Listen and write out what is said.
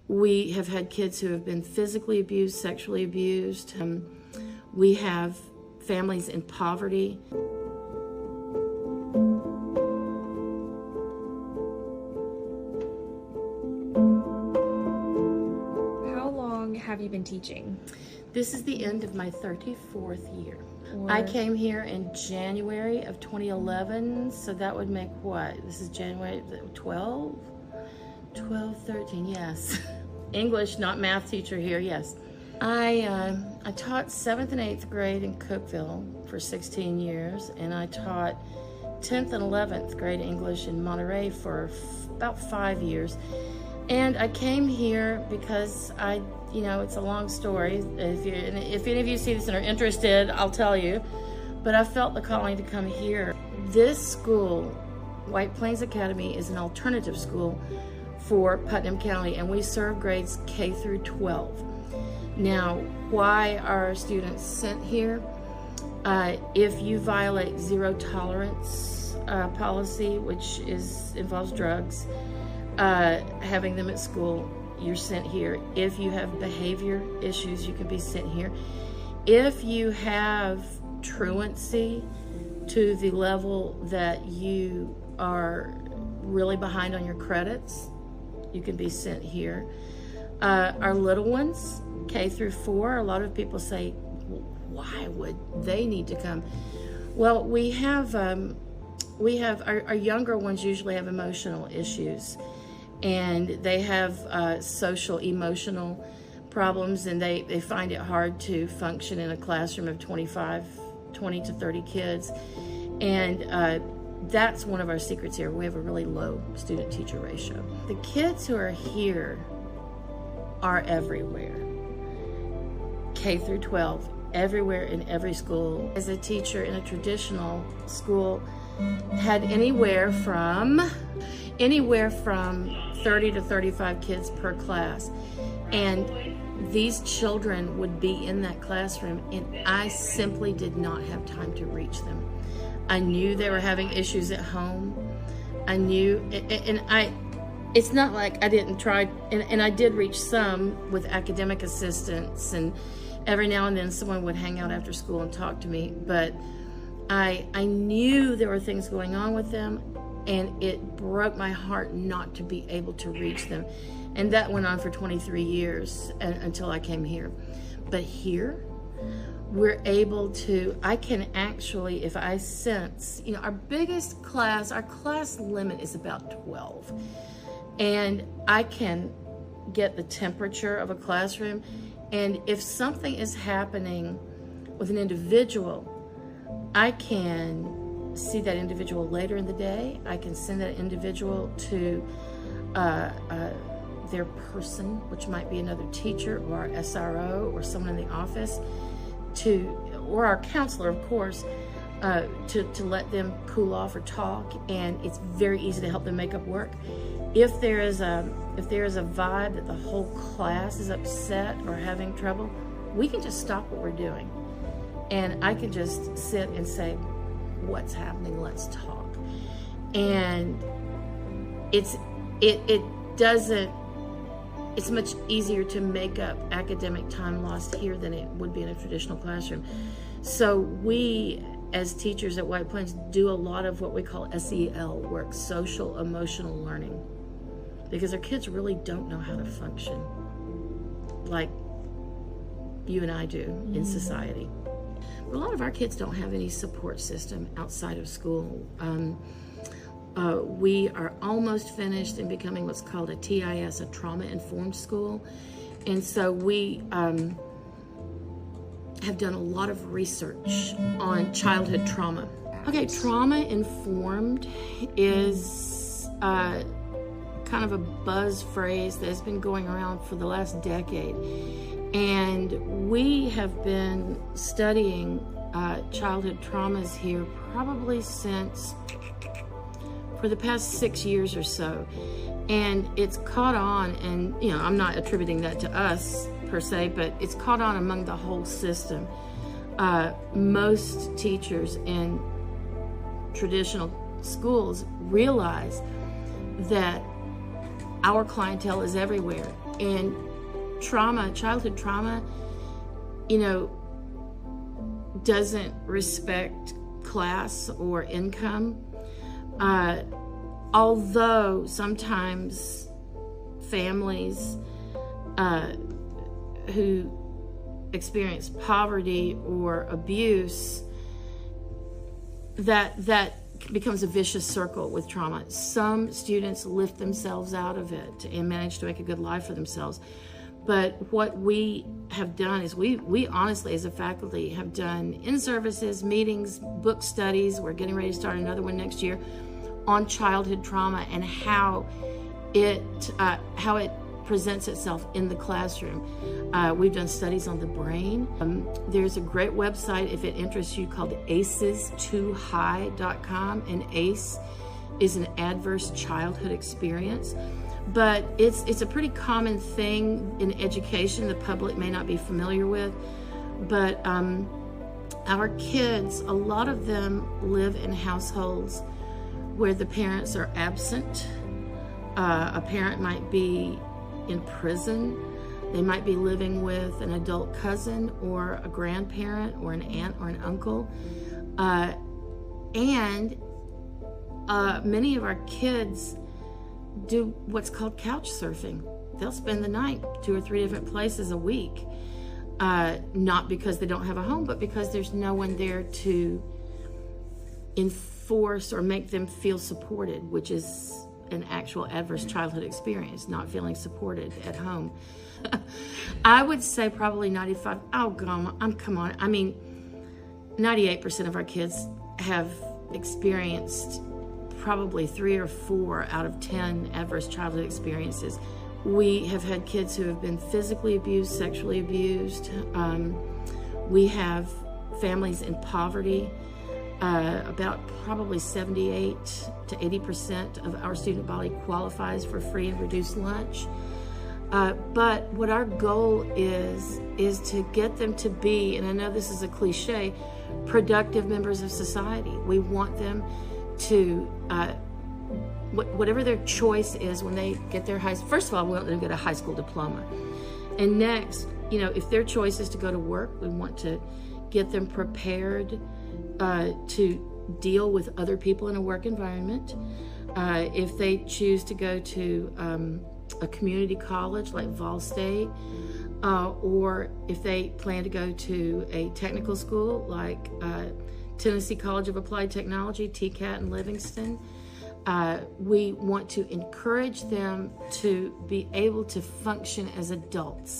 We have had kids who have been physically abused, sexually abused. We have families in poverty. How long have you been teaching? This is the end of my 34th year. I came here in January of 2011, so that would make what? This is January 12, 13, yes. English, not math teacher here, yes. I taught 7th and 8th grade in Cookeville for 16 years, and I taught 10th and 11th grade English in Monterey for about 5 years. And I came here because it's a long story. If any of you see this and are interested, I'll tell you. But I felt the calling to come here. This school, White Plains Academy, is an alternative school for Putnam County, and we serve grades K through 12. Now, why are students sent here? If you violate zero tolerance policy, which involves drugs, having them at school, you're sent here. If you have behavior issues, you can be sent here. If you have truancy to the level that you are really behind on your credits, you can be sent here. Our little ones, K through 4, a lot of people say, why would they need to come? Well, we have our younger ones usually have emotional issues, and they have social, emotional problems, and they find it hard to function in a classroom of 20 to 30 kids. And that's one of our secrets here. We have a really low student-teacher ratio. The kids who are here are everywhere. K through 12, everywhere in every school. As a teacher in a traditional school, had anywhere from 30 to 35 kids per class. And these children would be in that classroom, and I simply did not have time to reach them. I knew they were having issues at home. I knew, it's not like I didn't try, and I did reach some with academic assistance, and every now and then someone would hang out after school and talk to me, but I knew there were things going on with them, and it broke my heart not to be able to reach them. And that went on for 23 years until I came here. But here, we're able to, I can actually, if I sense, our biggest class, our class limit is about 12. And I can get the temperature of a classroom. And if something is happening with an individual, I can see that individual later in the day. I can send that individual to their person, which might be another teacher or our SRO or someone in the office, or our counselor, of course, to let them cool off or talk. And it's very easy to help them make up work. If there is a vibe that the whole class is upset or having trouble, we can just stop what we're doing, and I can just sit and say, what's happening, let's talk. And it's much easier to make up academic time lost here than it would be in a traditional classroom. So we, as teachers at White Plains, do a lot of what we call SEL work, social emotional learning, because our kids really don't know how to function like you and I do in society. But a lot of our kids don't have any support system outside of school. We are almost finished in becoming what's called a TIS, a trauma-informed school. And so we have done a lot of research on childhood trauma. Okay, trauma-informed is kind of a buzz phrase that has been going around for the last decade. And we have been studying childhood traumas here probably for the past 6 years or so. And it's caught on, and I'm not attributing that to us per se, but it's caught on among the whole system. Most teachers in traditional schools realize that our clientele is everywhere. And trauma, childhood trauma, doesn't respect class or income. Although sometimes families who experience poverty or abuse, that becomes a vicious circle with trauma. Some students lift themselves out of it and manage to make a good life for themselves. But what we have done is we honestly, as a faculty, have done in-services, meetings, book studies. We're getting ready to start another one next year on childhood trauma and how it presents itself in the classroom. We've done studies on the brain. There's a great website, if it interests you, called aces2high.com, and ACE is an adverse childhood experience. But it's a pretty common thing in education the public may not be familiar with. But our kids, a lot of them live in households where the parents are absent. A parent might be in prison. They might be living with an adult cousin or a grandparent or an aunt or an uncle. And many of our kids do what's called couch surfing. They'll spend the night 2 or 3 different places a week, not because they don't have a home, but because there's no one there to enforce or make them feel supported, which is an actual adverse childhood experience, not feeling supported at home. I would say probably 98% of our kids have experienced probably 3 or 4 out of 10 adverse childhood experiences. We have had kids who have been physically abused, sexually abused. We have families in poverty. About probably 78 to 80% of our student body qualifies for free and reduced lunch. But what our goal is to get them to be, and I know this is a cliche, productive members of society. We want them to, whatever their choice is when they get their first of all, we want them to get a high school diploma. And next, if their choice is to go to work, we want to get them prepared to deal with other people in a work environment. If they choose to go to a community college like Vol State, or if they plan to go to a technical school like Tennessee College of Applied Technology, TCAT in Livingston, we want to encourage them to be able to function as adults.